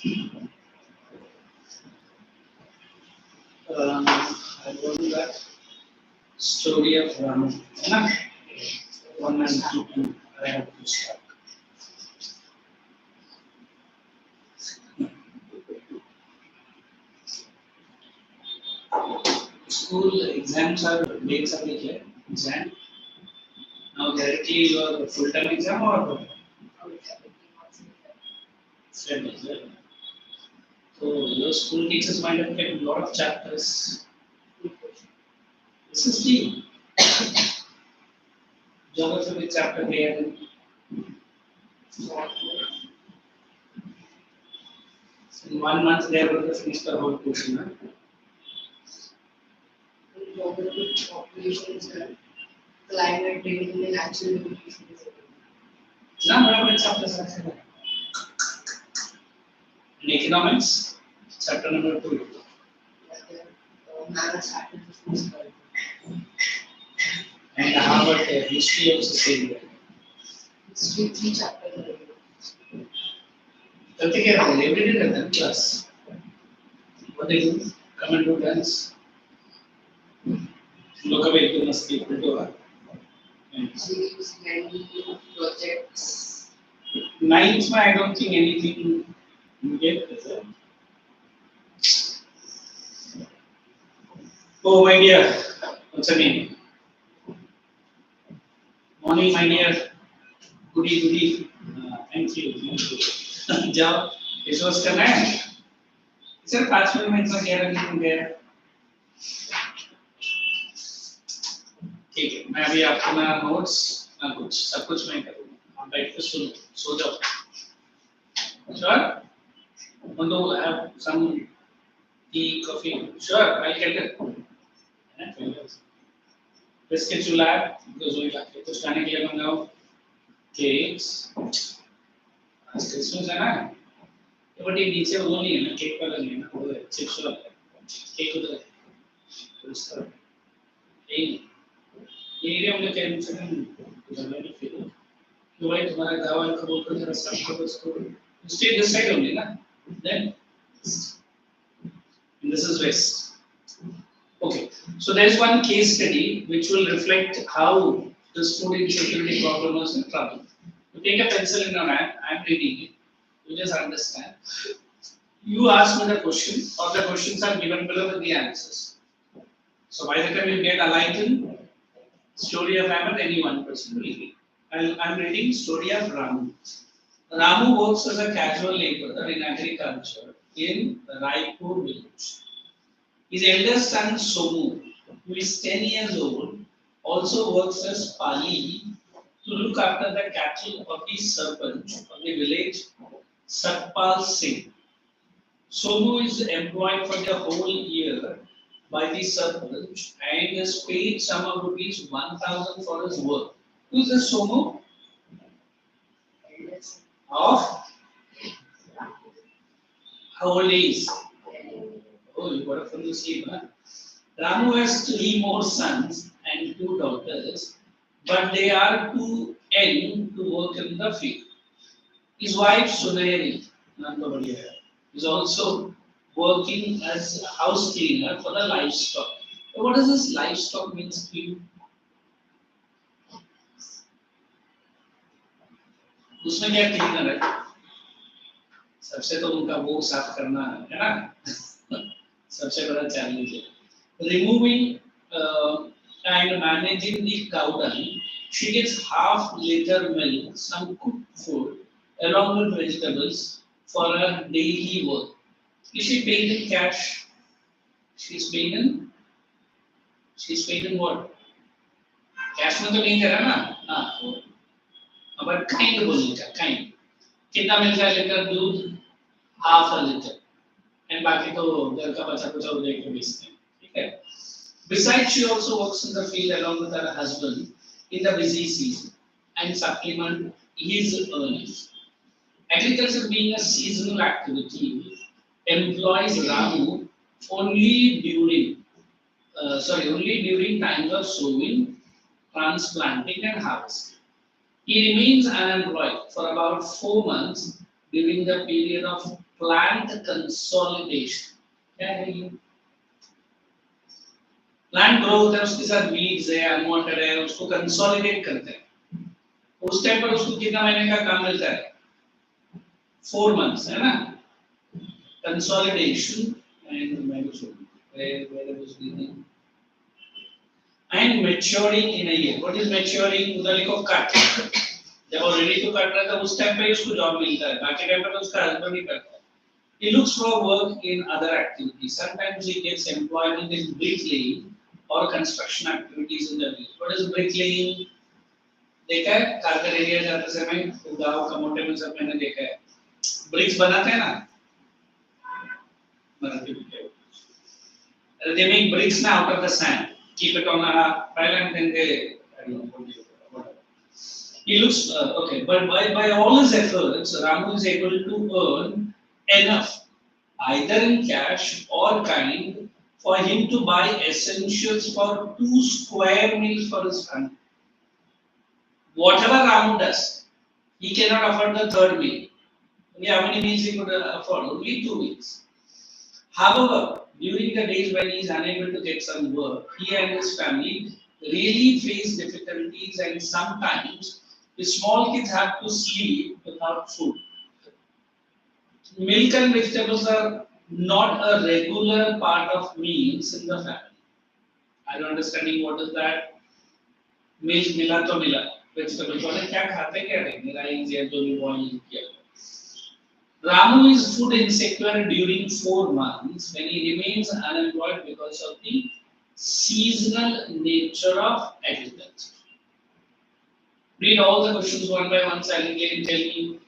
I go to that story of Rama. Enough. 1 and 2. I have to start. School exams are dates are declared. Exam. Now directly your full-time exam or STEM as well. So your school teachers might have kept a lot of chapters. This is the geography chapter there. In 1 month they are going to finish the whole portion. Huh? Populations and climate training and actual education is Number chapters are there. In economics, chapter number 2. And how about history also same there? History 3 chapters. Take care of it. Every day at that class. What they do? Come and do dance. Look away, you must be able to her. Projects. 9th, I don't think anything you get. Oh, my dear. What's your name? Morning, my dear. Goody, goody. Thank you. Thank you. Job. This was command. Sir, 5 minute में इतना क्या रखना है? ठीक है, मैं अभी आपको ना नोट्स ना कुछ सब कुछ मैं करूँगा। आप बैठ के सुनो, सो जाओ। Sure? Want to have some tea, coffee? Sure, I'll get it. Biscuits you'll have because we'll have to खाने के लिए मंगाओ cakes. आज क्रिसमस है ना? ये बड़ी नीचे वो नहीं है ना केक वाला नहीं है ना वो चिप्स वाला केक उधर है तो इसका ये एरिया में क्या मुझे ना नहीं फील कि भाई तुम्हारा गाँव वाला कबूल कर जरा सब को उसको stay this side only na then and this is west. Okay, so there is one case study which will reflect how this food insecurity problem was in trouble. You take a pencil in your hand, I am reading it. You just understand. You ask me the question, or the questions are given below with the answers. So by the time you get enlightened, story of Raman, any one person will read. I'm reading story of Ramu. Ramu works as a casual laborer in agriculture in Raipur village. His eldest son Somu, who is 10 years old, also works as Pali to look after the cattle of the Sarpanch of the village Satpal Singh. Somu is employed for the whole year by the Sarpanch and is paid sum of rupees 1,000 for his work. Who is this Somu? Of? How old is? Oh, you got it from the sleep, huh? Ramu has 3 more sons and 2 daughters, but they are too young to work in the field. His wife Suneri is also working as a house cleaner for the livestock. So what does this livestock means to you? उसमें क्या cleaner है? सबसे तो उनका वो साफ करना है ना? सबसे बड़ा challenge है. Removing and managing the cow dung, she gets half liter milk, some cooked food, along with vegetables for her daily work. Is she paid in cash? She's paid in what? Cash में तो नहीं करा ना? हाँ. But kind बोलने का kind. कितना मिलता है लीटर दूध? Half a liter. And बाकी तो घर का बचा कुचा उधर के बेचते हैं. ठीक है? Besides, she also works in the field along with her husband in the busy season and supplement his earnings. Agriculture being a seasonal activity employs Ramu only during times of sowing, transplanting and harvesting. He remains unemployed for about 4 months during the period of plant consolidation. क्या है ये? Plant grow होता है, उसके साथ weeds है, unwanted है, उसको कंसोलिडेट करते हैं। उस टाइम पर उसको कितना महीने का काम मिलता है? 4 months, है ना? Consolidation and where was the and maturing in a year. What is maturing? उधर लिखो cut. जब वो ready to cut रहता है उस टाइम पे उसको जॉब मिलता है, बाकी टाइम पे तो उसका हस्बैंड ही करता है. He looks for work in other activities. Sometimes he gets employment in bricklaying or construction activities in the village. What is bricklaying? देखा है कारगर एरिया जाते समय गांव कमोटे में सब मैंने देखा है. ब्रिक्स बनाते हैं ना, they make bricks now out of the sand, keep it on a pile and then they, I don't know what do you whatever. He looks okay, but by all his efforts, Ramu is able to earn enough, either in cash or kind, for him to buy essentials for 2 square meals for his family. Whatever Ramu does, he cannot afford the third meal. Only how many meals he could afford? Only 2 meals. However, during the days when he is unable to get some work, he and his family really face difficulties, and sometimes the small kids have to sleep without food. Milk and vegetables are not a regular part of meals in the family. I don't understanding what is that. Milk मिला तो मिला, vegetables वाले क्या खाते क्या नहीं, rice या जो भी बॉईल किया. Ramu is food insecure during 4 months when he remains unemployed because of the seasonal nature of agriculture. Read all the questions one by one silently and tell me,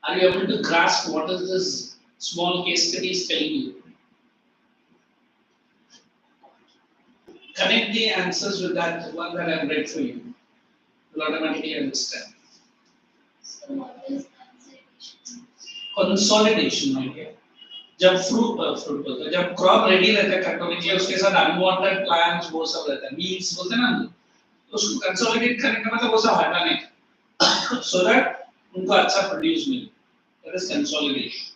are you able to grasp what is this small case study is telling you? Connect the answers with that one that I have read for you. You'll automatically understand. So what is consolidation? Consolidation, my dear. जब fruit बोलते हैं, जब crop ready रहता है कटने के लिए, उसके साथ अनवांटेड प्लांट्स वो सब रहता है, वीड्स बोलते हैं ना, तो उसको कंसोलिडेट करने का मतलब वो सब हटाने का, सो दैट उनको अच्छा प्रोड्यूस मिले. That is consolidation.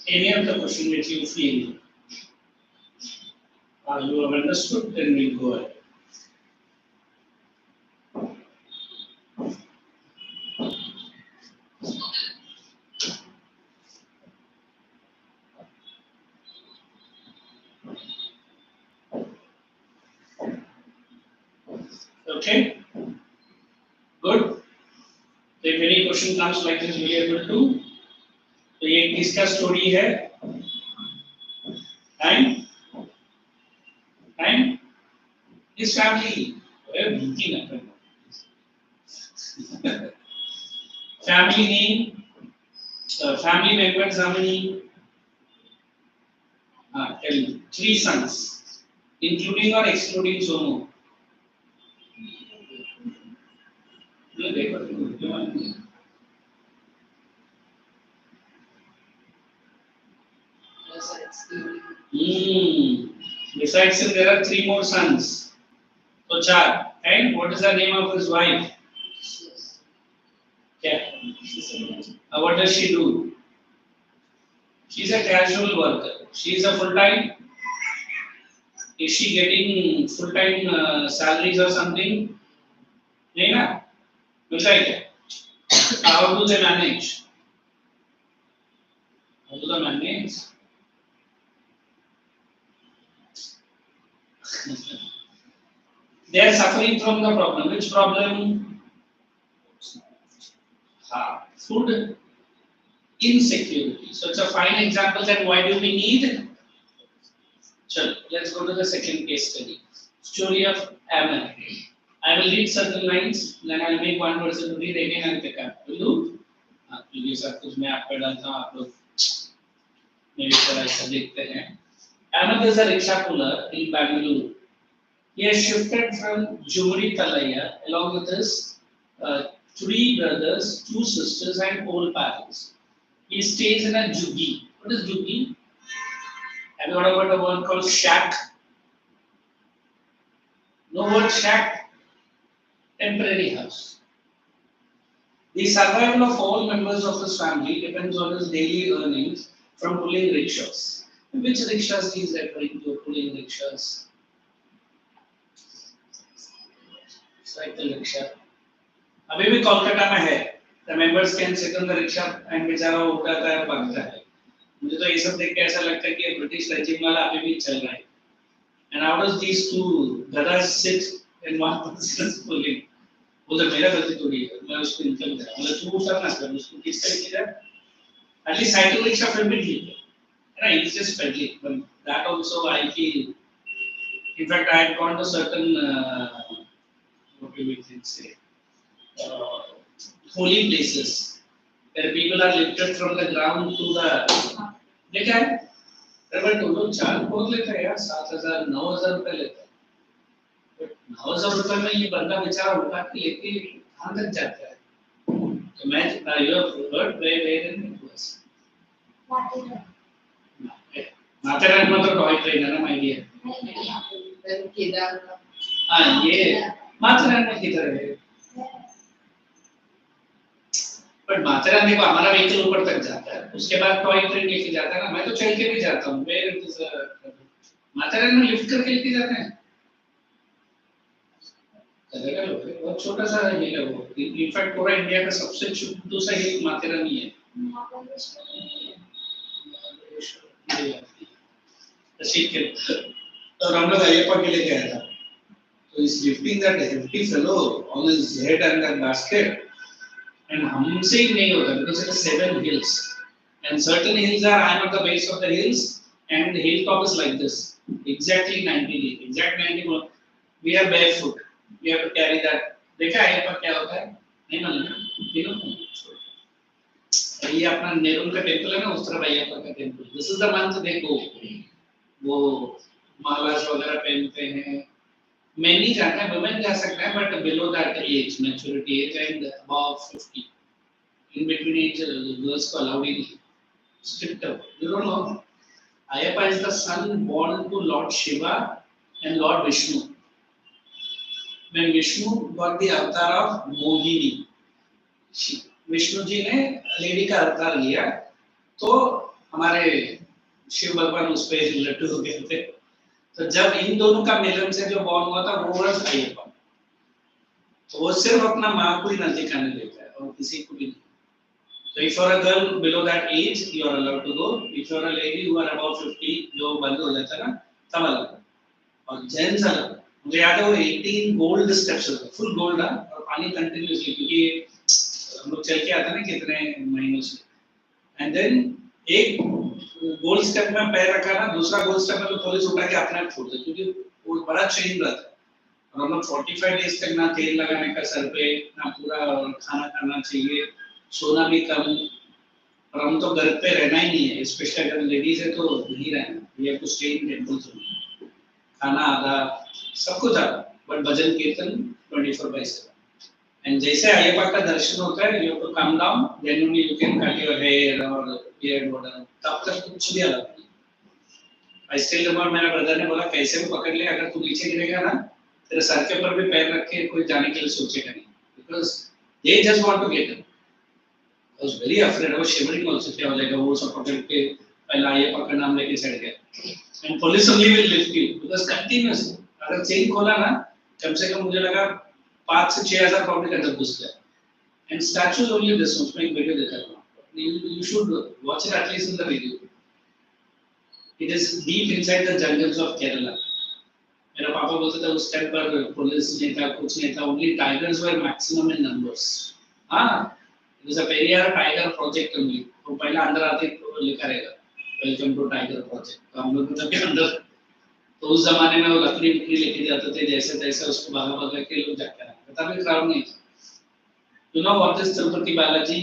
Any of the question which you feel you have understood, then we'll go ahead. Okay, good. If any question comes like this, we'll be able to. तो ये किसका story है? And his family. Family name, family members how many? Tell me. 3 sons, including or excluding Somu. Besides him, there are 3 more sons. So 4. And what is the name of his wife? Yeah. What does she do? She is a casual worker. She is a full-time. Is she getting full-time salaries or something? नहीं ना, मिलता है क्या? How do they manage? How do they manage? They are suffering from the problem. Which problem? Food insecurity. So it's a fine example that why do we need? Chalo, let's go to the second case study. Story of Ammon. I will read certain lines, then I will make one person read again and pick up. Will do? ये सब कुछ मैं आपको डालता हूँ, आप लोग मेरी तरह ऐसा देखते हैं. Ammon is a rickshaw puller in Bangalore. He has shifted from Jumri Talaya along with his three brothers, two sisters, and old parents. He stays in a juggi. What is juggi? Have you heard about a word called shack? No word shack. Temporary house. The survival of all members of his family depends on his daily earnings from pulling rickshaws. Which rickshaws he is referring to? Pulling rickshaws. Cycle rickshaw. अभी भी कोलकाता में है. The members can sit on the rickshaw and बेचारा उठाता है भागता है. मुझे तो ये सब देख के ऐसा लगता है कि ब्रिटिश रेजिम वाला अभी भी चल रहा है. And how does these two brothers sit in one person is pulling? वो तो मेरा गलती थोड़ी है. मैं उसको इनकम करा. मतलब तू उठा ना कर उसको किस तरीके से? At least cycle rickshaw फिर भी ठीक है. Right? It's just friendly. But that also I feel. In fact, I had gone to certain what do we say? Holy places where people are lifted from the ground to the. देखा है? Rubber तो लोग चार बहुत लेते हैं यार 7,000 9,000 रुपए लेते हैं. 9,000 रुपए में ये बंदा बेचारा उठा के लेके कहाँ तक जाता है? तो मैं you have heard where in it was. Matheran में तो टॉय ट्रेन है ना माय डियर. हाँ ये माथेरान में किधर है? बट माथेरान देखो हमारा व्हीकल ऊपर तक जाता है, उसके बाद टॉय ट्रेन लेके जाता है ना. मैं तो चल के भी जाता हूँ. माथेरान में लिफ्ट करके लेके जाते हैं. बहुत छोटा सा हिल है वो. इनफैक्ट पूरा इंडिया का सबसे छोटा सा हिल माथेरान ही है. ठीक है. तो हम लोग अयप्पा के लिए गया था. So he's lifting that hefty fellow on his head and that basket. And हमसे ही नहीं होता because it is 7 hills. And certain hills are I am at the base of the hills and the hilltop is like this. Exactly 90 degrees. Exact 90. We are barefoot. We have to carry that. देखा अयप्पा क्या होता है? नहीं मालूम. ठीक है. ये अपना नेरुल का टेंपल है ना उस तरफ अयप्पा का temple. This is the month they go. वो मालास वगैरह पहनते हैं. Men नहीं जाता है, women जा सकते हैं, but below that age, maturity age and above 50. In between age, girls को allowed नहीं. Stricter. You don't know. Ayappa is the son born to Lord Shiva and Lord Vishnu. When Vishnu got the avatar of Mohini, Vishnu ji ने lady का अवतार लिया, तो हमारे शिव भगवान उस पे लट्टू हो गए थे. तो जब इन दोनों का मिलन से जो बॉर्न हुआ था वो वर्ष अयप्पा. तो वो सिर्फ अपना माँ को ही नजदीक आने देता है और किसी को भी नहीं. तो if you are a girl below that age you are allowed to go. If you are a lady who are above 50 जो बंद हो जाता है ना तब अलग. और जेंट्स अलग. मुझे याद है वो 18 गोल्ड स्टेप्स होते हैं, फुल गोल्ड है और पानी कंटिन्यूअसली, क्योंकि हम लोग चल के आते हैं ना कितने महीनों से. एंड देन एक गोल स्टेप में पैर रखा ना, दूसरा गोल स्टेप में तो पुलिस उठा के अपने आप छोड़ दे, क्योंकि वो बड़ा चेन रहता है. और हम लोग 45 डेज तक ना तेल लगाने का सर पे, ना पूरा खाना खाना चाहिए, सोना भी कम. और हम तो घर पे रहना ही नहीं है, स्पेशली अगर लेडीज है तो नहीं रहना. We have to stay in temples. खाना आधा, सब कुछ आधा, बट भजन कीर्तन 24/7. एंड जैसे अयप्पा का दर्शन होता है, you have to come down, then only you can cut your hair और बियर्ड वगैरह. तब तक कुछ भी अलग नहीं. आई स्टिल रिमेंबर मेरा ब्रदर ने बोला कैसे भी पकड़ ले, अगर तू नीचे गिरेगा ना तेरे सर के ऊपर भी पैर रख के कोई जाने के लिए सोचेगा नहीं, because they just want to get. I was very afraid. I was shivering also. क्या हो जाएगा वो सब पकड़ के पहला अयप्पा का नाम लेके चढ़ गया. And police only will lift you because continuously अगर चेन खोला ना कम से कम मुझे लगा 5 से 6,000 पब्लिक अंदर घुस गया and statues only this उसमें एक वीडियो देखा था you should watch it at least in the video. It is deep inside the jungles of Kerala. मेरा पापा बोलते थे उस टाइम पर पुलिस नहीं था कुछ नहीं था only tigers were maximum in numbers. हाँ it is a Periyar tiger project only. वो पहला अंदर आते ही लिखा रहेगा वेलकम टू टाइगर प्रोजेक्ट तो हम लोग के अंदर तो उस जमाने में वो लकड़ी बिकड़ी लेके जाते थे जैसे तैसे उसको भागा भागा के लोग जाते रहे तभी क्राउड नहीं था you know what is Tirupati Balaji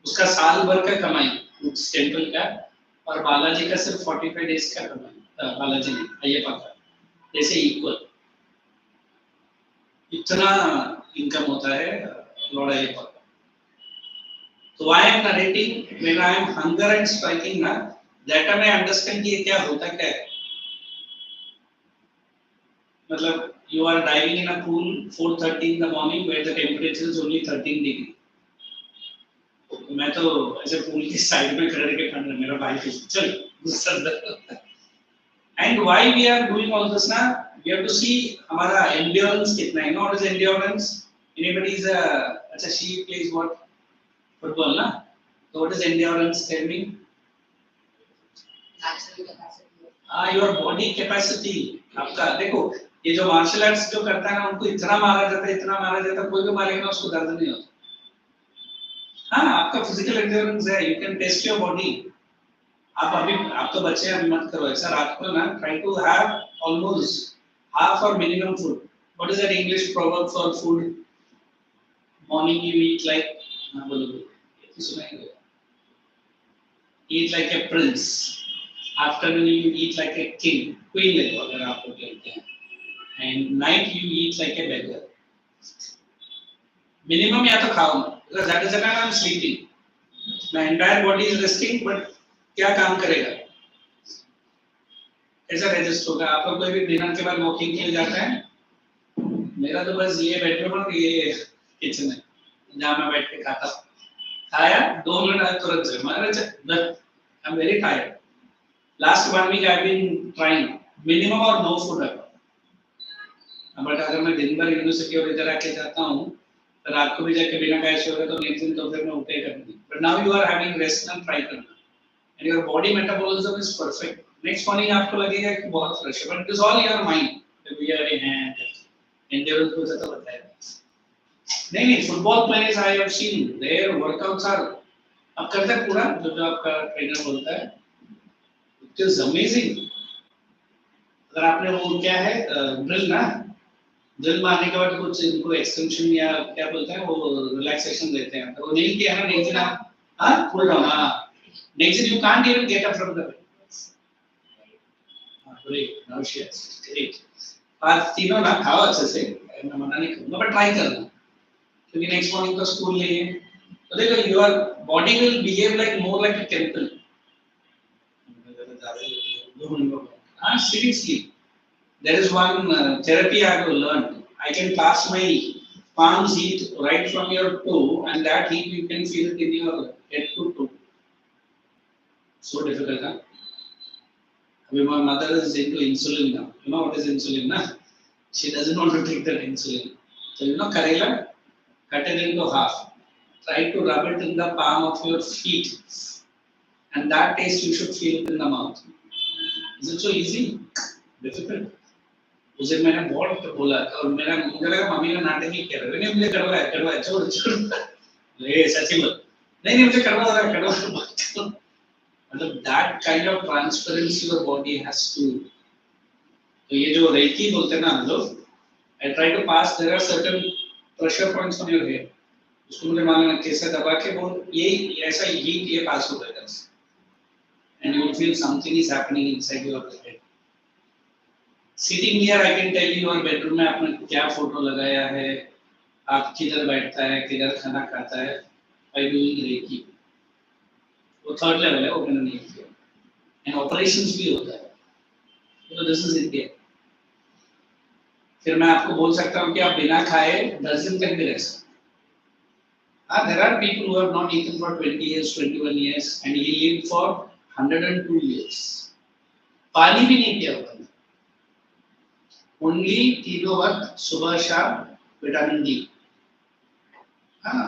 उसका साल भर का कमाई उस टेंपल का और बालाजी का सिर्फ 45 डेज का कमाई बालाजी ने अय्यप्पा का जैसे इक्वल इतना इनकम होता है लॉर्ड अय्यप्पा का तो I am narrating when I am hunger and striking ना दैट आई अंडरस्टैंड कि ये क्या होता क्या है मतलब you are diving in a pool 4:30 in the morning where the temperature is only 13 degree मैं तो ऐसे पूल के साइड में खड़े के ठंड मेरा भाई चल गुस्सा and why we are doing all this ना we have to see हमारा endurance कितना है what is endurance anybody is a अच्छा she plays what football ना so what is endurance tell me Natural capacity. your body capacity आपका देखो ये जो मार्शल आर्ट्स जो करता है ना उनको इतना मारा जाता है कोई भी मारेगा ना उसको दर्द नहीं होता हाँ आपका फिजिकल एंड्योरेंस है you can test your body आप अभी आप तो बच्चे हैं मत करो ऐसा रात को ना try to have almost half और minimum food what is that English proverb for food morning you eat like हाँ बोलो ये तो सुनाएंगे eat like a prince afternoon you eat like a king queen like अगर आप लोग कहते हैं and night you eat like a beggar minimum या तो खाओ मत because that is the time I'm sleeping my entire body is resting but क्या काम करेगा ऐसा रेजिस्ट होगा आप लोग कोई भी डिनर के बाद वॉकिंग के लिए जाता है मेरा तो बस ये बेडरूम और ये किचन है जहाँ मैं बैठ के खाता हूँ खाया 2 मिनट तुरंत से मैं I'm very tired last 1 week I've been trying minimum or no food but अगर मैं दिन भर यूनिवर्सिटी और इधर आके जाता हूँ तो रात को भी जाके बिना खाए सो रहे तो नेक्स्ट दिन तो फिर मैं उठे करनी but now you are having rest and try करना and your body metabolism is perfect next morning आपको लगेगा कि बहुत फ्रेश है but it is all your mind we are in hand endurance को तो बताया नहीं football players I have seen their workouts are अब करते हैं पूरा जो आपका ट्रेनर बोलता है इट इज अमेजिंग अगर आपने वो क्या है ड्रिल ना ड्रिल मारने के बाद कुछ इनको एक्सटेंशन या क्या बोलते हैं वो रिलैक्सेशन देते हैं तो वो नहीं किया ना नेक्स्ट दिन आप हां पुल डाउन हां नेक्स्ट दिन you can't even get up from the bed हां ग्रेट नाउ शेयर ग्रेट आज तीनों ना खाओ अच्छे से मैं मना नहीं करूंगा बट ट्राई करना क्योंकि नेक्स्ट मॉर्निंग तो स्कूल नहीं है तो देखो your body will behave like more like a temple हां seriously there is one therapy I have learned I can pass my palms heat right from your toe and that heat you can feel it in your head to toe so difficult huh? My mother is into insulin now you know what is insulin na she doesn't want to take that insulin so you know karela cut it into half try to rub it in the palm of your feet and that taste you should feel it in the mouth is it so easy difficult उसे मैंने बहुत बोला और मेरा मुझे लगा mummy का नाटक ही कर रहे हैं मुझे करवा छोड़ ले सच्ची बोल नहीं मुझे करवा मतलब that kind of transparency your body has to तो ये जो रेकी बोलते हैं ना हम लोग I try to pass there are certain pressure points on your head उसको मुझे मालूम है कैसे दबा के वो ये ऐसा हीट ये पास होता है and you will feel something is happening inside your head Sitting here, I can tell you your bedroom में आपने क्या फोटो लगाया है, आप किधर बैठता है, किधर खाना खाता है, by doing रेकी, वो थर्ड लेवल है, वो मैंने नहीं किया, and operations भी होता है, तो this is India. फिर मैं आपको बोल सकता हूँ कि आप बिना खाए 10 दिन तक भी रह सकते हैं. There are people who have not eaten for 20 years, 21 years, and he lived for 102 years. पानी भी नहीं पिया होता, ओनली तीनों वक्त सुबह शाम विटामिन डी। हाँ,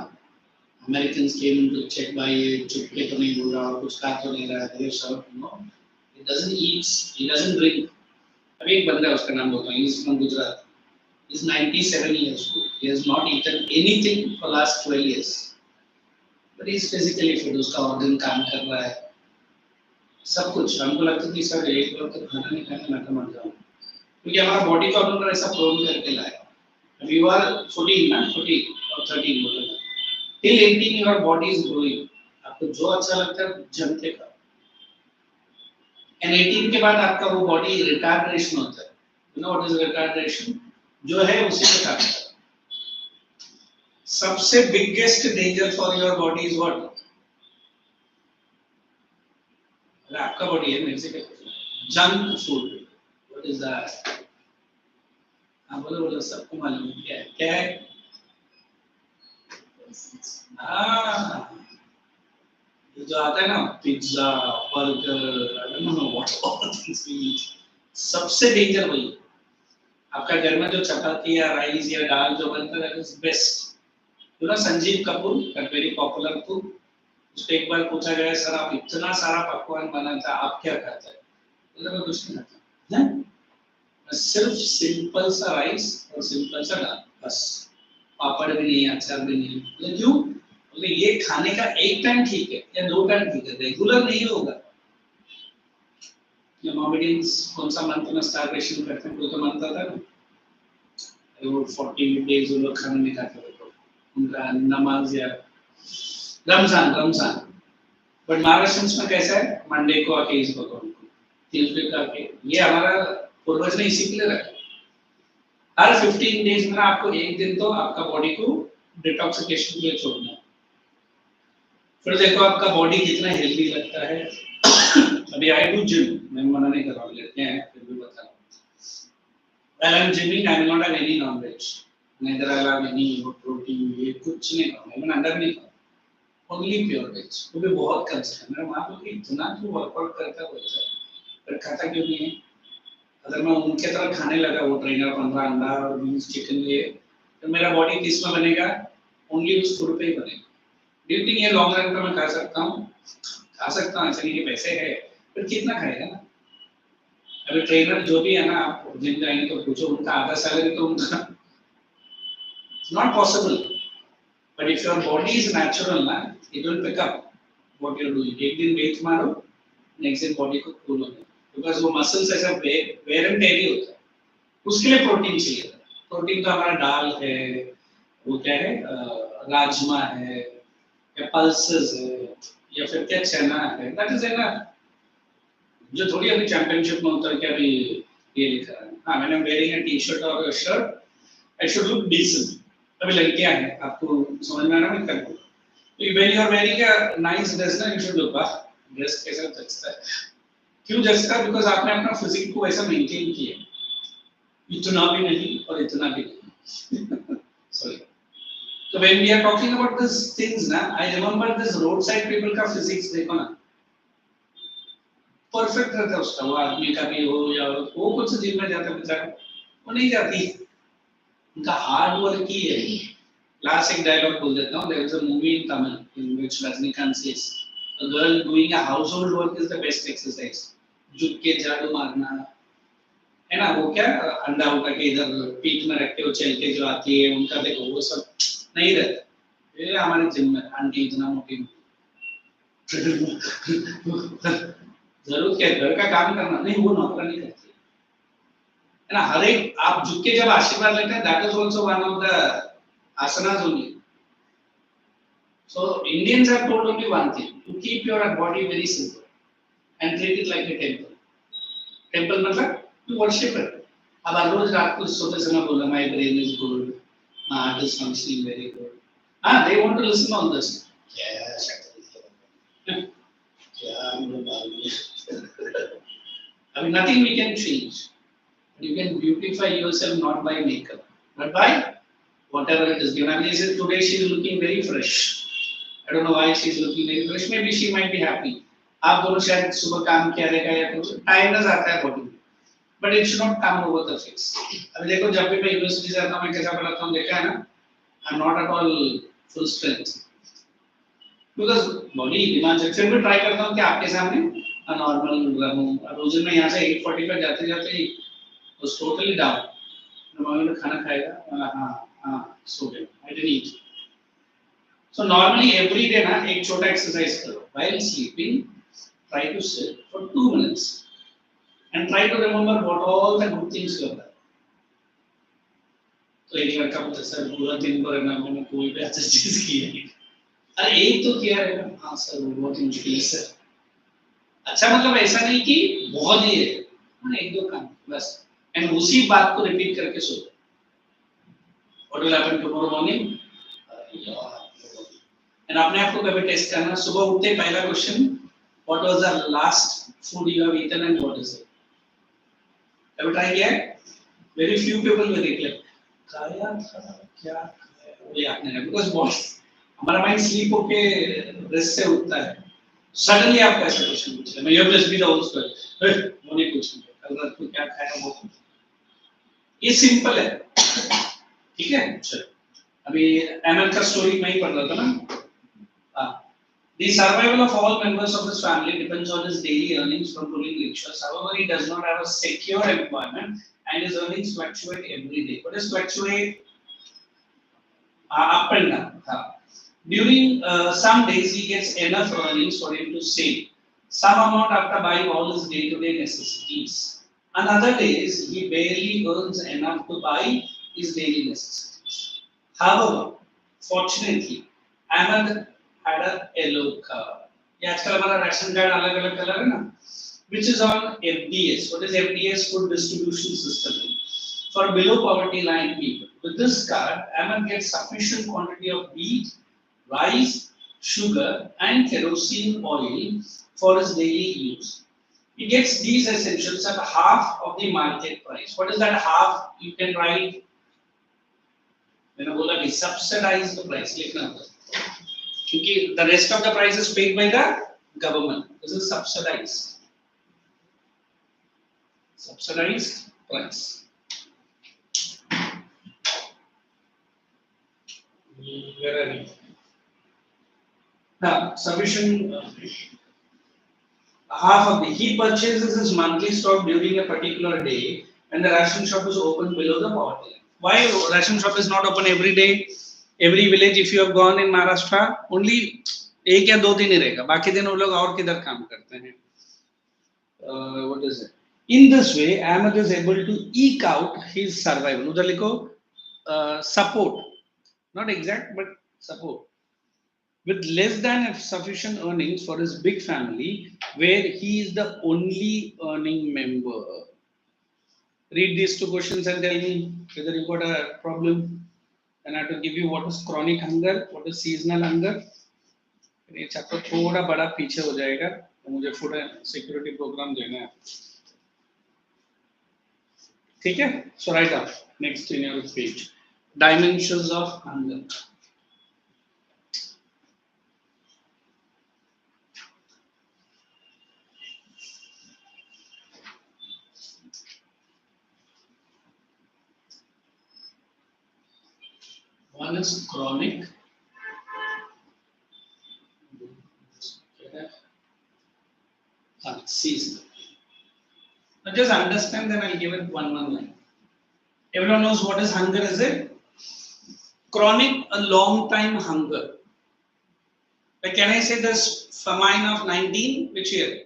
Americans came to check by चुप के तो नहीं बोल रहा और कुछ खा तो नहीं रहा है, सब no, he doesn't eat, he doesn't drink। अभी एक बंदा है, उसका नाम बोलता हूँ, he's from Gujarat, he's 97 years old, he has not eaten anything for last 12 years, but he is physically fit, उसका organ काम कर रहा है, सब कुछ। हमको लगता है कि सर एक बार तो खाना नहीं खाना, मैं तो मर जाऊँ, क्योंकि हमारा बॉडी को अपन ऐसा प्रोन करके लाया। अब यू आर 14 ना, 14 और 13 बोला था, till 18 your body is growing, आपको जो अच्छा लगता है जमते का, एंड 18 के बाद आपका वो बॉडी रिटार्डेशन होता है। You know what is retardation? जो है उसी पे काम करता है। सबसे biggest danger for your body is what? अरे आपका बॉडी है, मेरे से क्या? Junk food. What is that? हाँ बोलो बोलो, सबको मालूम है क्या है? क्या है? जो आता है ना, pizza, burger, I don't know what all things we eat, सबसे डेंजर वही। आपका घर में जो चपाती या राइस या दाल जो बनता है, that is best. You know Sanjeev Kapoor, that very popular food, उसको एक बार पूछा गया, सर आप इतना सारा पकवान बनाता, आप क्या खाता है? बोला मैं कुछ नहीं खाता है, मैं सिर्फ सिंपल सा राइस और सिंपल सा दाल, बस, पापड़ भी नहीं, अचार भी नहीं। बोले क्यों? बोले ये खाने का एक टाइम ठीक है या दो टाइम ठीक है, रेगुलर नहीं होगा। ये मोमेडियंस कौन सा मंथ में स्टार्वेशन करते हैं? कोई तो मंथ आता है ना, वो 40 डेज वो लोग खाना नहीं खाते थे, तो उनका नमाज या रमजान, रमजान। बट महाराष्ट्र में कैसा है? मंडे को आके इस भगवान को, ट्यूसडे का आके, ये हमारा पूर्वज ने इसी के लिए रखा। हर 15 डेज में आपको एक दिन तो आपका बॉडी को डिटॉक्सिफिकेशन के लिए छोड़ना है। फिर देखो आपका बॉडी कितना हेल्दी लगता है। अभी आई डू जिम, मैं मना नहीं कर रहा हूँ, लेते हैं फिर भी बता रहा हूँ। While I'm gymming, I will not have any non-veg, neither I'll have any protein, ये कुछ नहीं खाऊंगा, मैं अंडा नहीं खाऊंगा, only pure veg। वो भी बहुत कम से, मेरा माँ बोलती इतना क्यों वर्कआउट करता बोलता है, पर खाता क्यों नहीं है? अगर मैं उनके तरह खाने लगा, वो ट्रेनर 15 अंडा और 20 चिकन लिए, तो मेरा बॉडी किस में बनेगा? ओनली उस फूड पे ही बनेगा। डू यू थिंक ये लॉन्ग रन पे मैं खा सकता हूँ? खा सकता हूँ, ऐसा नहीं कि पैसे है, पर कितना खाएगा ना। अभी ट्रेनर जो भी है ना, आप जिम जाएंगे तो पूछो, उनका आधा सैलरी तो उनका, it's not possible. But if your body is natural ना, it will pick up what you are doing. एक दिन वेट मारो, नेक्स्ट दिन बॉडी को कूल होगा, बिकॉज़ वो मसल्स ऐसा वेयर एंड टेयर होता है, उसके लिए प्रोटीन चाहिए। प्रोटीन तो हमारा दाल है, वो क्या है, राजमा है, या पल्सेस है, या फिर क्या चना है, दैट इज एनफ। जो थोड़ी अभी चैंपियनशिप में होता है कि अभी ये लिखा है, हाँ मैंने वेयरिंग अ टी-शर्ट और shirt, I should look decent. अभी लड़कियां हैं, आपको समझ में आ रहा है क्या? तो when you are wearing a nice dress ना, यू शुड लुक, वाह ड्रेस कैसा जचता है। क्यों जचता है? बिकॉज़ आपने अपना फिजिक को ऐसा मेंटेन किया, इतना भी नहीं और इतना भी नहीं। Sorry. So when we are talking about these things ना, I remember this roadside people का physics देखो ना, परफेक्ट रहता है उसका, वो आदमी का भी हो या वो कुछ जिम में जाता है बेचारा, वो नहीं जाती, उनका हार्ड वर्क ही है। लास्ट एक डायलॉग बोल देता हूँ, there is a movie in Tamil in which Rajnikant says, a girl doing a household work is the best exercise। झुक के झाड़ू मारना है ना, वो क्या अंडा उठा के इधर पीठ में रख के वो चल के जो आती है, उनका देखो वो सब नहीं रहता। ये हमारे जिम में आंटी इतना मोटी, जरूर क्या घर का काम करना नहीं, वो नौकरानी करती है ना। हर एक आप झुक के जब आशीर्वाद लेते हैं, that is also one of the asanas only। So Indians have told only one thing, to keep your body very simple and treat it like a temple। Temple मतलब टू वर्शिप it। अब हर रोज रात को सोते समय बोला my brain is good, my heart is functioning very good, हाँ they want to listen all this, क्या शक्ल क्या हम लोग बाल में। I mean, nothing we can change. You can beautify yourself not by makeup, but by whatever it is given. I mean, today she is looking very fresh. I don't know why she is looking very fresh. Maybe she might be happy. आप दोनों शायद सुबह काम किया रहेगा या कुछ tiredness आता है बॉडी में, but it should not come over the face. अभी देखो जब भी मैं यूनिवर्सिटी जाता हूँ मैं कैसा पढ़ाता हूँ देखा है ना, I am not at all full strength because body demand है। फिर भी ट्राई करता हूँ कि आपके सामने नॉर्मल रहूँ। रोज में यहाँ से 8:45 जाते जाते ही was totally down. मम्मी ने खाना खाएगा, हाँ सो गए, I didn't eat. So normally every day ना एक छोटा एक्सरसाइज करो, while sleeping try to sit for 2 minutes and try to remember what all the good things you have done. तो एक लड़का पूछा सर पूरा दिन भर ना मैंने कोई भी अच्छी चीज की है, अरे एक तो किया रहेगा, हाँ सर वो बहुत मुश्किल है सर। अच्छा मतलब ऐसा नहीं कि बहुत ही है, हाँ एक दो काम बस, एंड उसी बात को रिपीट करके सो। What will happen tomorrow morning? And आपने आपको कभी टेस्ट करना, सुबह उठते पहला question, what was the last food you have eaten and what is it? कभी ट्राई किया है? Very few people will recollect. खाया था क्या खाया वो याद नहीं है because बहुत हमारा माइंड स्लीप होके रेस्ट से उठता है। सडनली आपको ऐसा क्वेश्चन पूछे, मैं ये just be the whole story, वो नहीं पूछूंगा कल रात को क्या खाया वो, ये सिंपल है ठीक है। चलो अभी एमएल का स्टोरी मैं ही पढ़ रहा था ना। The survival of all members of his family depends on his daily earnings from ruling rickshaws. However, he does not have a secure employment and his earnings fluctuate every day. What is fluctuate? Up and down. During some days, he gets enough earnings for him to save some amount after buying all his day-to-day necessities. On other days, he barely earns enough to buy his daily necessities. However, fortunately, Ahmed had a yellow card. ये आजकल हमारा ration card अलग अलग colour है ना, which is on FDS. What is FDS? Food Distribution System for below poverty line people. With this card, Ahmed gets sufficient quantity of wheat, rice, sugar, and kerosene oil for his daily use. He gets these essentials at half of the market price. What is that half? You can write. मैंने बोला कि subsidize the price लिखना होगा, क्योंकि the rest of the price is paid by the government. This is subsidized. Subsidized price. Where are we? Now, sufficient half of the he purchases his monthly stock during a particular day when the ration shop is open below the poverty line. Why ration shop is not open every day? Every village, if you have gone in Maharashtra, only एक या दो दिन ही रहेगा, बाकी दिन वो लोग और किधर काम करते हैं। What is it? In this way, Ahmed is able to eke out his survival. उधर लिखो support, not exact but support, with less than sufficient earnings for his big family, where he is the only earning member. Read these two questions and tell me whether you got a problem. And I have to give you what is chronic hunger, what is seasonal hunger. ये chapter थोड़ा बड़ा पीछे हो जाएगा, तो मुझे food security programme देना है, ठीक है। So write up next in your page, dimensions of hunger. One is chronic, seasonal. Now just understand, then I'll give it one line. Everyone knows what is hunger, is it? Chronic, a long time hunger. Like can I say this famine of 19, which year?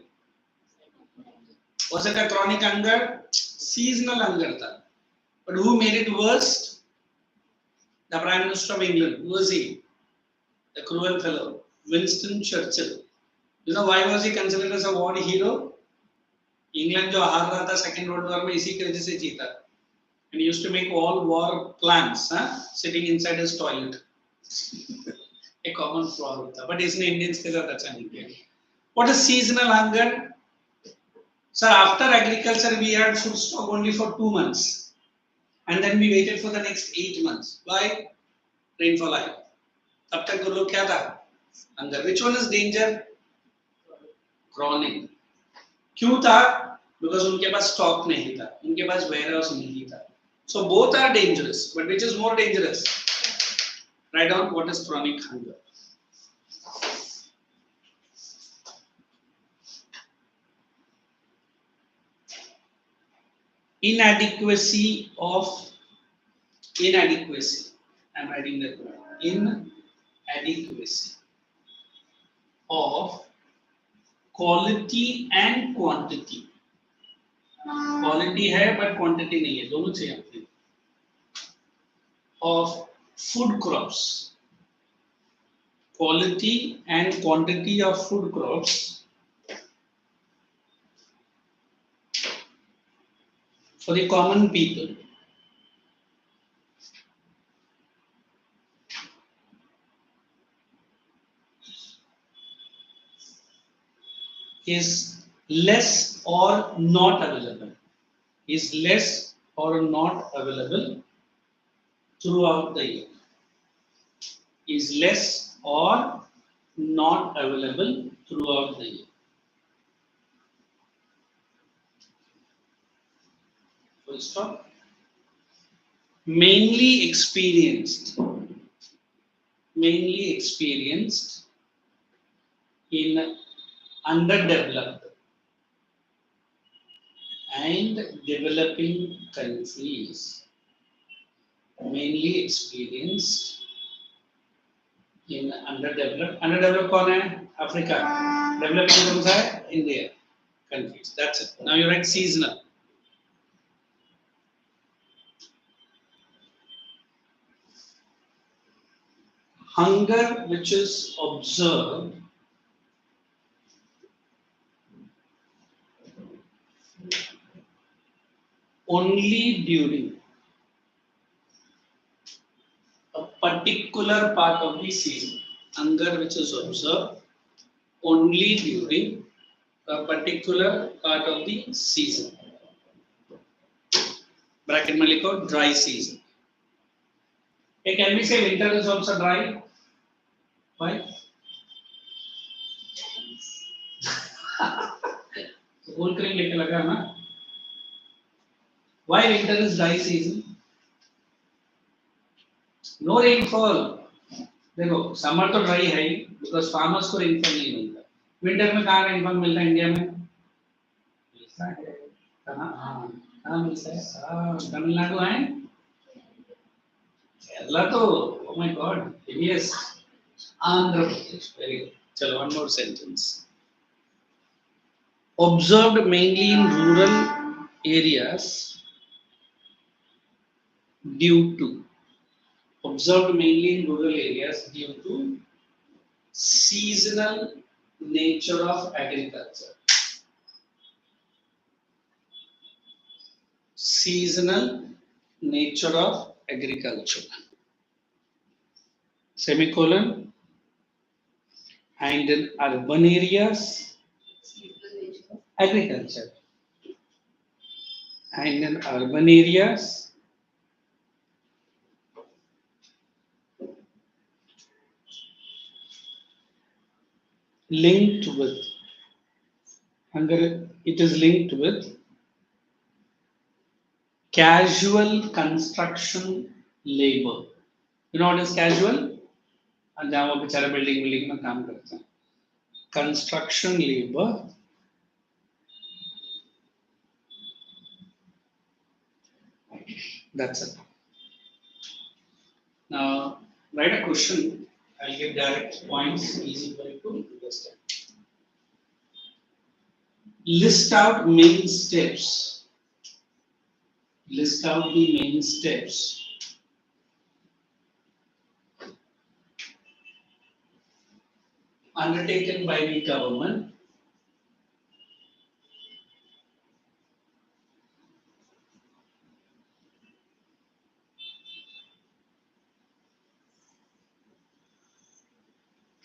Was it a chronic hunger? Seasonal hunger tha. But who made it worst? The Prime Minister of England. Who was he? The cruel fellow, Winston Churchill. You know why was he considered as a war hero? England जो हार रहा था second world war में, इसी की वजह से जीता. And he used to make all war plans, sitting inside his toilet. A common flaw होता, but इसने Indians के साथ अच्छा नहीं किया. What is seasonal hunger? Sir, after agriculture we had food stock only for 2 months, and then we waited for the next 8 months. Why? Rainfall आया. तब तक वो लोग क्या था? Hunger. Which one is danger? Chronic. क्यों था? बिकॉज उनके पास स्टॉक नहीं था, उनके पास वेयरहाउस नहीं था। So both are dangerous, but which is more dangerous? Write down what is chronic hunger. Inadequacy of inadequacy. I'm writing that word. Inadequacy of quality and quantity. Quality है but quantity नहीं है, दोनों चाहिए आपने. Of food crops. Quality and quantity of food crops for the common people. Is less or not available. Is less or not available throughout the year. Is less or not available throughout the year. Full stop. Mainly experienced in underdeveloped and developing countries. Mainly experienced in underdeveloped कौन है? Africa. Developing कौन सा है? India countries. That's it. Now you write seasonal. Hunger which is observed only during a particular part of the season. Hunger which is observed only during a particular part of the season. Bracket में लिखो dry season. Hey, can we say winter is also dry? Why? Whole cream लेके लगा ना? Why winter is dry season? No rainfall. देखो summer तो dry है ही, because farmers को rainfall नहीं मिलता. विंटर में कहाँ रेनफॉल मिलता है इंडिया में? मिलता है कहाँ मिलता है? तमिलनाडु है, केरला तो oh my god yes, Andhra Pradesh. Very good. चलो one more sentence. Observed mainly in rural areas due to seasonal nature of agriculture. Seasonal nature of agriculture. Semicolon. And in urban areas, agriculture. And in urban areas, linked with hunger, it is linked with casual construction labor. You know what is casual? जहाँ वो बेचारे building में काम करते हैं. Construction labor that's it. Now write a question. I'll give direct points, easy for you to understand. List out main steps. List out the main steps undertaken by the government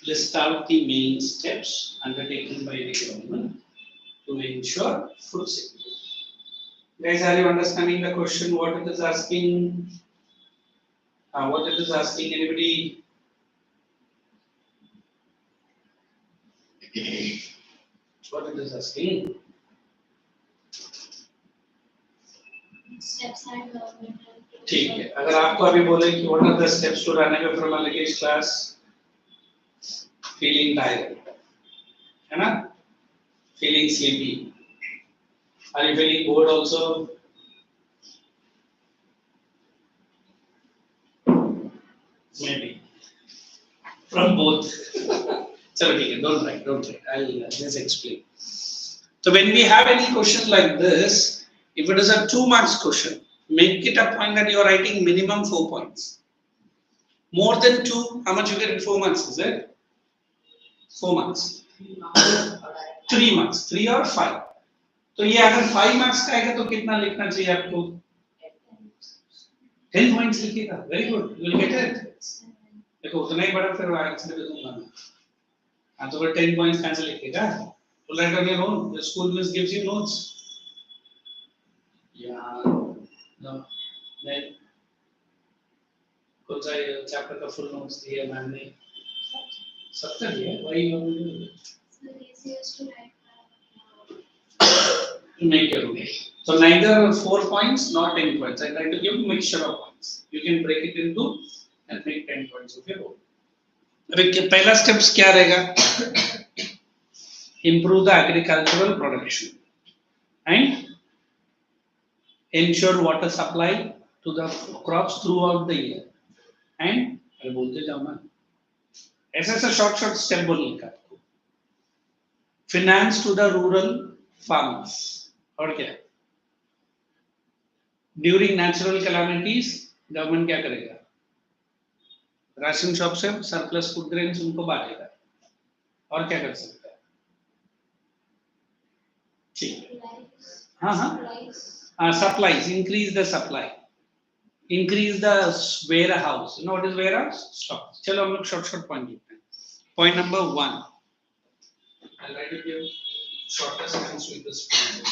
list out the main steps undertaken by the government to ensure food security. Guys, are you understanding the question? What it is asking? What it is asking? Anybody? What it is asking? Steps and mental. ठीक है, अगर आपको अभी बोले कि what are the steps to run away from a luggage class? Feeling tired, है ना? Feeling sleepy. Are you feeling bored also? Maybe. From both. चलो ठीक है, don't write. I'll just explain. So when we have any question like this, if it is a 2 marks question, make it a point that you are writing minimum 4 points. More than 2, how much you get in 4 marks, is it? 4 marks. 3 marks, 3 or 5. तो ये अगर 5 marks का आएगा तो कितना लिखना चाहिए आपको? 10 points लिखिएगा. Very good. You will get it. देखो उतना ही बड़ा फिर आंसर दे दूंगा मैं. हाँ तो फिर 10 points कहाँ से लिखिएगा? To write on your own. The school miss gives you notes. Yeah. No. Then कौन सा chapter का full notes दिया मैम ने? सबका दिया. Why you want to do it? So easiest to write. Make your own. So neither 4 points nor 10 points. I try to give mixture of points. You can break it into and make 10 points of your own. अभी पहला steps क्या रहेगा? Improve the agricultural production and ensure water supply to the crops throughout the year. And अरे बोलते जाओ ना. ऐसा short step बोलने का आपको. Finance to the rural farmers. और क्या? During natural calamities, government क्या करेगा? राशन शॉप से सरप्लस फूड ग्रेन्स उनको बांटेगा. और क्या कर सकता है? ठीक. हाँ. Supplies. Increase the supply. Increase the warehouse. You know what is warehouse? Stock. चलो हम लोग short point लिखते हैं. Point number 1. I'll write it here. Shortest and sweetest point.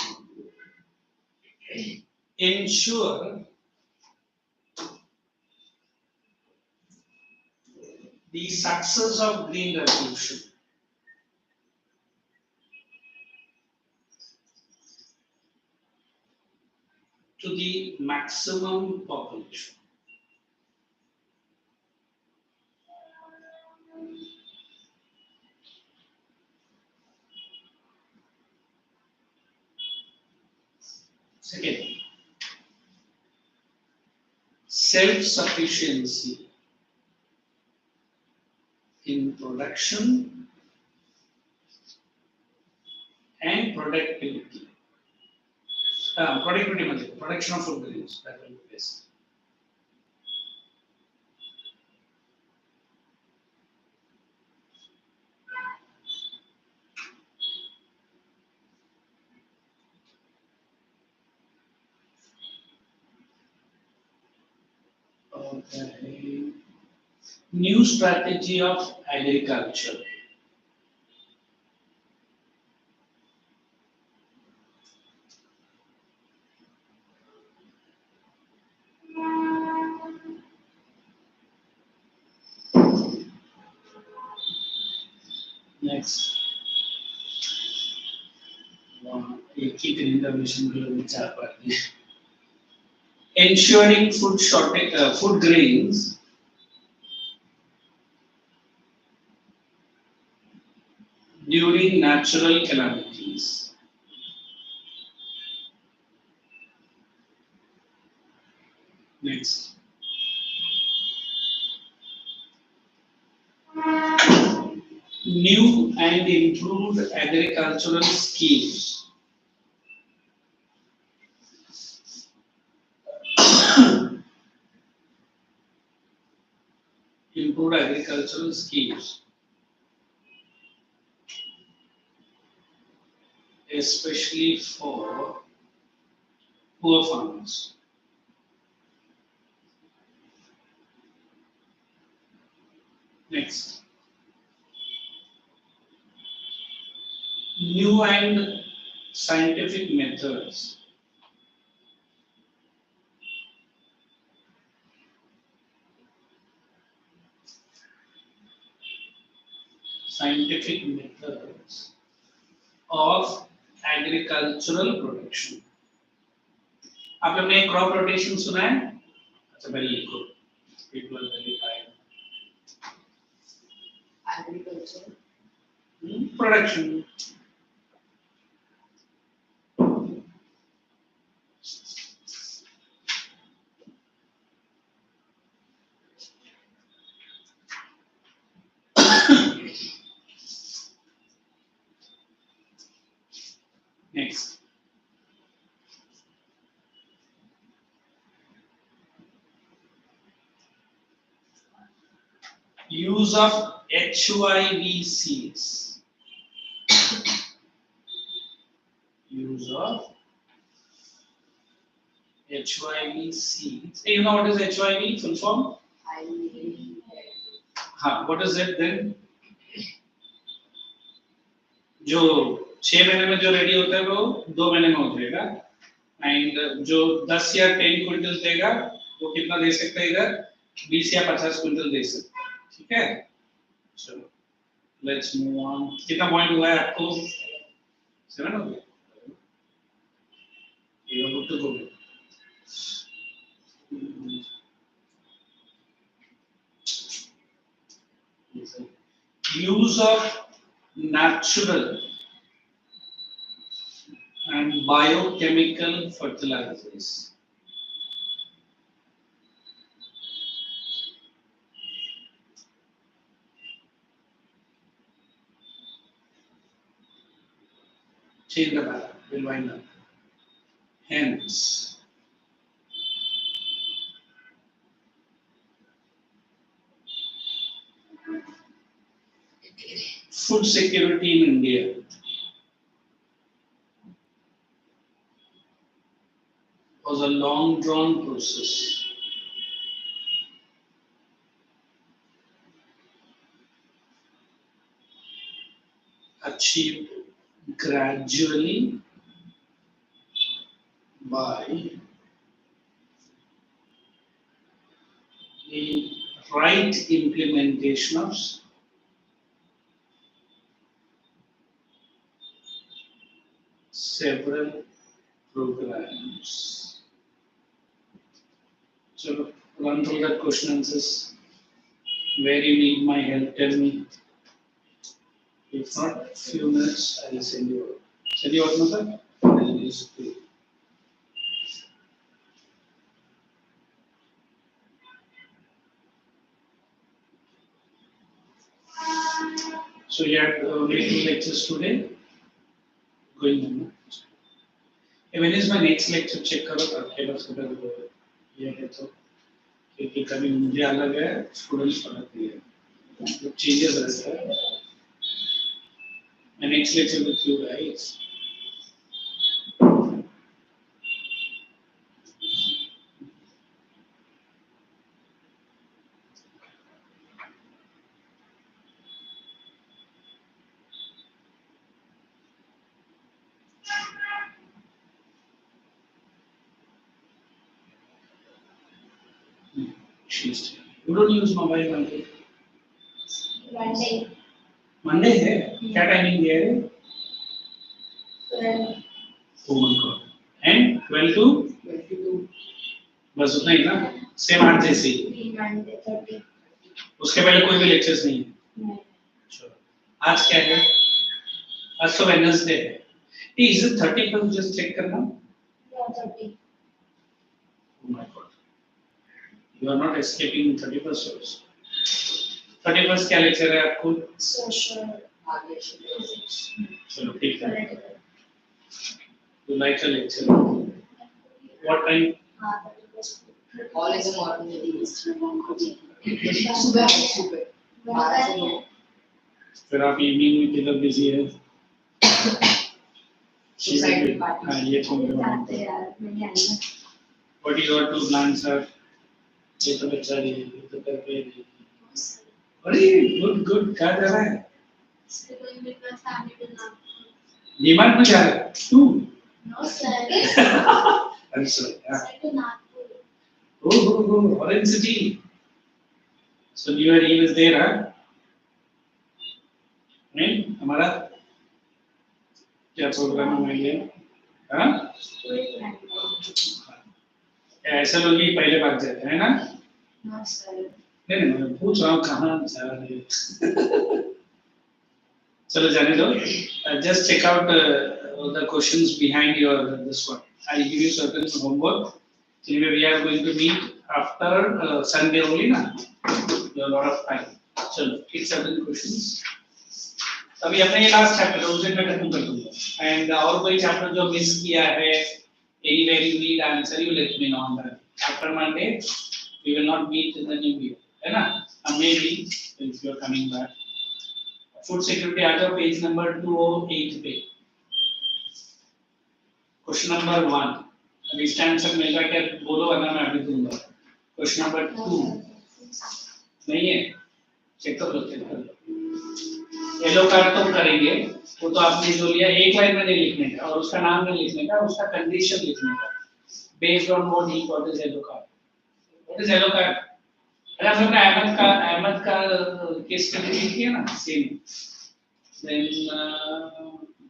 Ensure the success of green revolution. To the maximum population. Second, self-sufficiency in production and productivity. Productivity, production of food grains, that will be best. Okay. New strategy of agriculture. Next. Keep in the mission ensuring food grains during natural calamities. Next. New and improved agricultural schemes. Improved agricultural schemes, especially for poor farmers. Next. New and scientific methods. Scientific methods of agricultural production. आप लोग ने crop rotation सुना है? अच्छा पहले लिखो. People are very tired. Agriculture. Production. Next. Use of HIV seeds. Use of HIV seeds. Hey, you know what is HIV? Full form? What is it then? जो 6 महीने में जो रेडी होता है वो 2 महीने में हो जाएगा एंड जो 10 या 10 क्विंटल देगा वो कितना दे सकता है इधर 20 या 50 क्विंटल दे सकता है ठीक है चलो लेट्स मूव ऑन कितना पॉइंट हुआ है आपको 7 हो गया ये good to go use of natural and biochemical fertilizers. Change the paragraph, we'll wind up. Hence, food security in India was a long drawn process. Achieved gradually by the right implementation of several programs. So run through that question answers. Where you need my help, tell me. If not, few minutes, I will send you out. Send you out, Mother? I will use it. So you had only 2 lectures today. Going on. Hey, when is my next lecture? Check करो आपके पास कब ये है तो क्योंकि कभी मुझे अलग है स्टूडेंट्स अलग भी है तो चीजें रहता है my next lecture with you guys Tuesday. You don't use mobile Monday. Monday. Monday है क्या टाइमिंग दिया है 12. Oh my God. And 12 to 22. बस उतना ही ना सेम 8 जैसे ही Monday 30. उसके पहले कोई भी लेक्चर्स नहीं है नहीं. चलो आज क्या है आज तो वेडनेसडे है is it 31st just check करना Yeah, 30. Oh my God. You are not escaping 31st also. 31st क्या लेक्चर है आपको? Social, physics, चलो ठीक है. political. You like the lecture? What time? All in the morning. सुबह सुबह 12 से 9. फिर आप इवनिंग में किधर बिजी है? Society party. हाँ ये तो जाते यार मैं नहीं आई. What is your two plans are? ये तो बच्चा रही है ये तो कर पे रही अरे गुड क्या कर रहा है डिमांड में जा रहा है तू No sir. I'm sorry oh Orange City so New Year Eve is there huh नहीं हमारा क्या प्रोग्राम होंगे? हाँ? ऐसे लोग ही पहले भाग जाते हैं ना? हाँ सर। नहीं नहीं, मैं पूछ रहा हूँ कहाँ जा रहे हैं। चलो जाने दो. Just check out the questions behind your this one. I give you certain homework. Anyway, we are going to meet after Sunday only, na? You have a lot of time. चलो, take certain questions. अभी अपने ये last chapter है, उसे मैं खत्म कर दूंगा. And और कोई चैप्टर जो मिस किया है, anywhere you need answer, you let me know on that. After Monday, we will not meet in the new year, है ना? Maybe if you are coming back. Food security आ जाओ page number 208 पे. Question number 1 अभी इसका answer मिल रहा है क्या बोलो वरना मैं अभी दूंगा. क्वेश्चन नंबर 2 नहीं है, चेक कर लो. येलो कार्ड तो करेंगे, वो तो आपने जो लिया एक लाइन में नहीं लिखने का और उसका नाम नहीं लिखने का, उसका कंडीशन लिखने का. Based on what he what is yellow card. What is yellow card? अरे हम लोग ने अहमद का केस स्टडी लिखी है ना, same. Then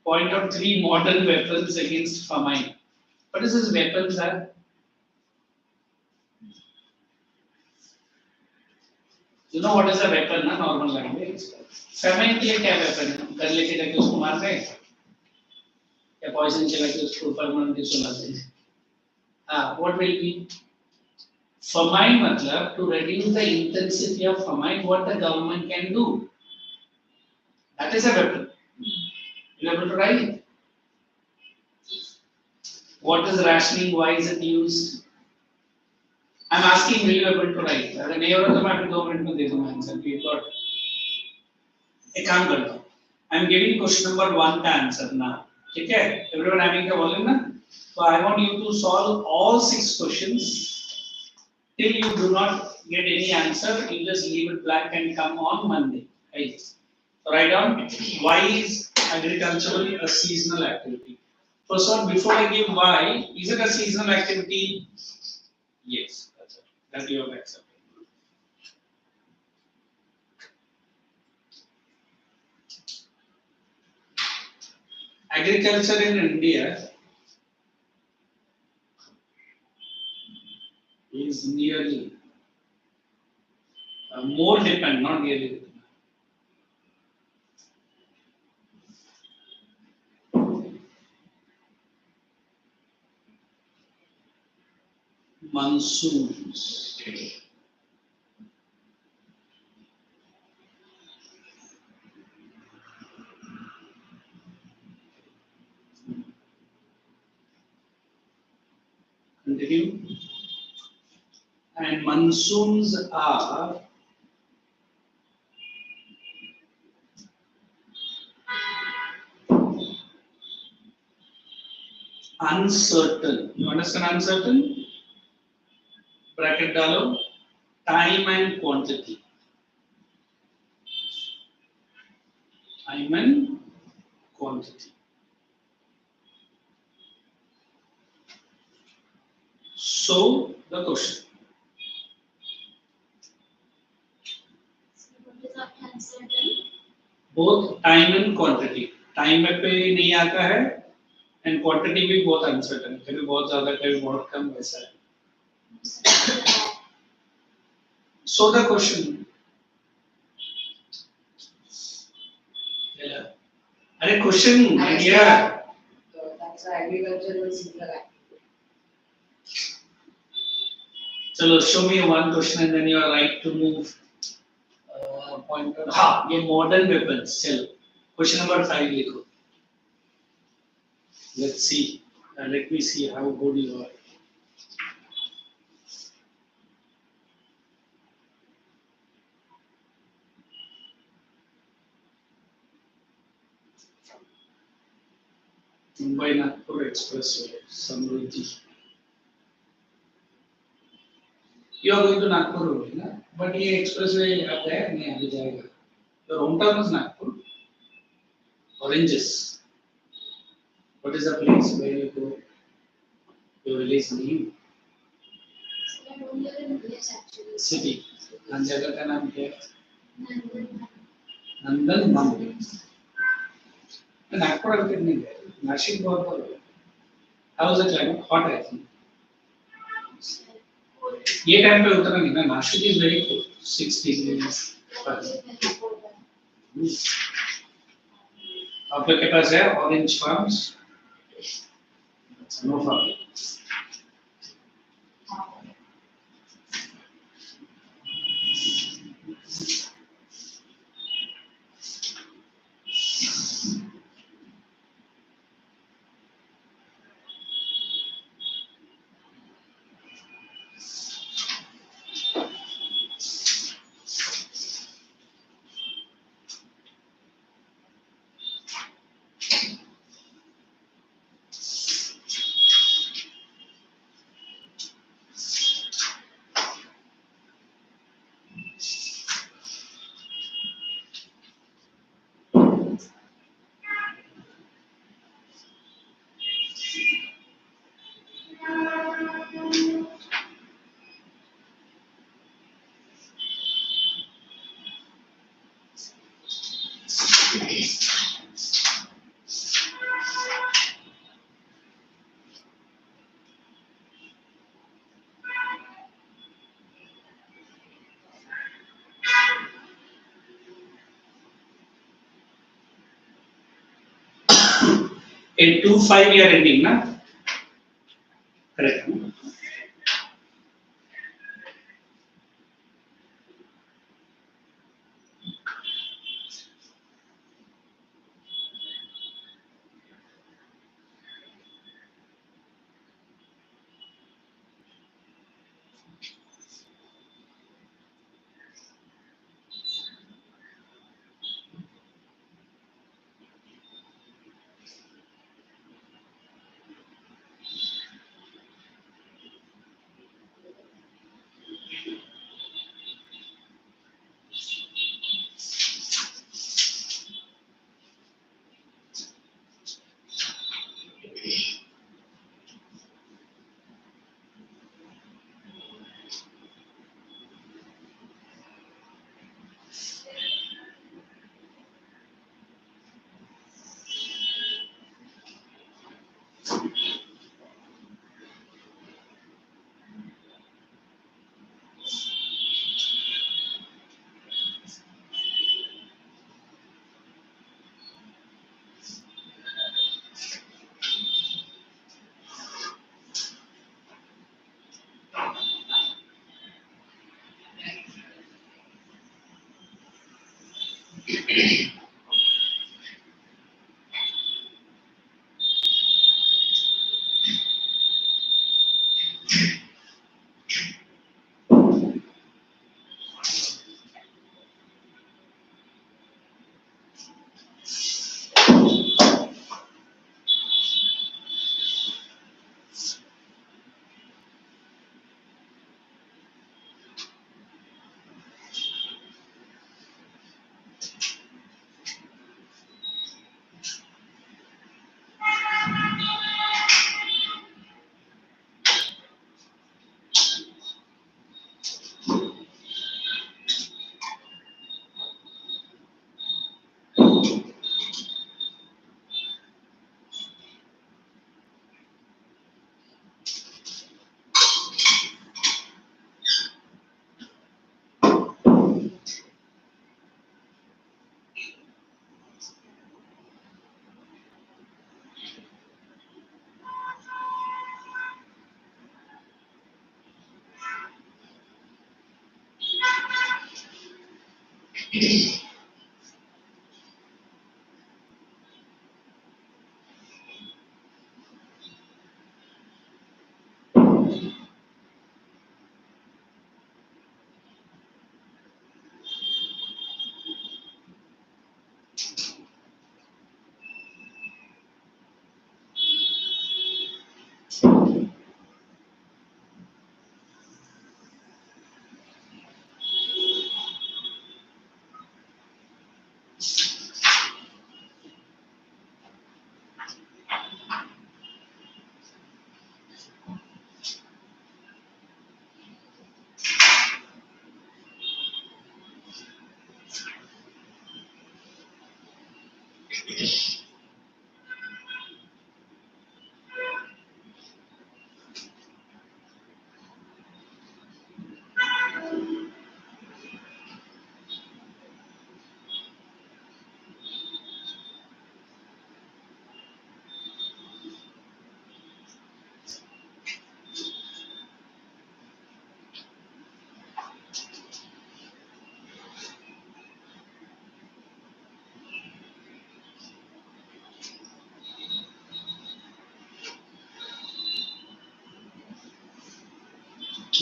point out 3 modern weapons against famine. What is this weapons are? You know what is a weapon na normal language? Famine के लिए क्या weapon है? गन लेके जाके उसको मार रहे हैं? या poison चला के उसको permanently सुलाते हैं? हाँ, what will be? Famine मतलब to reduce the intensity of famine, what the government can do? That is a weapon. You able to write it? What is rationing? Why is it used? I'm asking, will you able to write? अगर नहीं हो रहा तो मैं अभी 2 minute में दे दूंगा answer. You got? एक काम करता हूँ. I'm giving question number 1 का आंसर ना. ठीक है? Everyone having the volume ना? So I want you to solve all 6 questions. Till you do not get any answer, you just leave it blank and come on Monday. Right? So write down, why is agricultural a seasonal activity? First one, before I give why, is it a seasonal activity? Yes, that's it. That you have accepted. Agriculture in India is nearly more dependent, not nearly dependent. Monsoons. Continue. And monsoons are uncertain. You understand uncertain? Bracket डालो. Time and quantity. Time and quantity. So the question. Both time and quantity. Time में पे नहीं आता है and quantity भी बहुत uncertain है. कभी बहुत ज़्यादा कभी बहुत कम वैसा है. So the question. अरे question idea. That's why agriculture was similar. चलो show me one question and then you are right to move. Point out. हाँ ये modern weapons. चलो question number 5 लिखो. Let's see. Let me see how good you are. Mumbai Nagpur Expressway, Samruddhi. You are going to Nagpur only, na? But ये expressway आप गए नहीं आगे जाएगा. Your hometown is Nagpur. Oranges. What is the place where you go? Your village name. City. and जगह का नाम क्या है? नंदन नागपुर नहीं है, नासिक बहुत how is the climate? Hot I think. ये टाइम पे उतना नहीं ना, Nashik is very cold, 6 degrees. आप लोग के पास है orange farms? No farm. In 2-5 year ending ना, correct ना?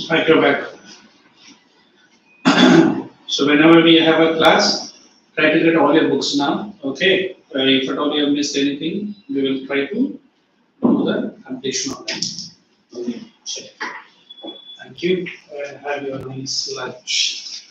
microbiome. So whenever we have a class, try to get all your books now. Okay. If at all you have missed anything, we will try to do the completion of them. Okay. Check. Thank you. Have your nice lunch.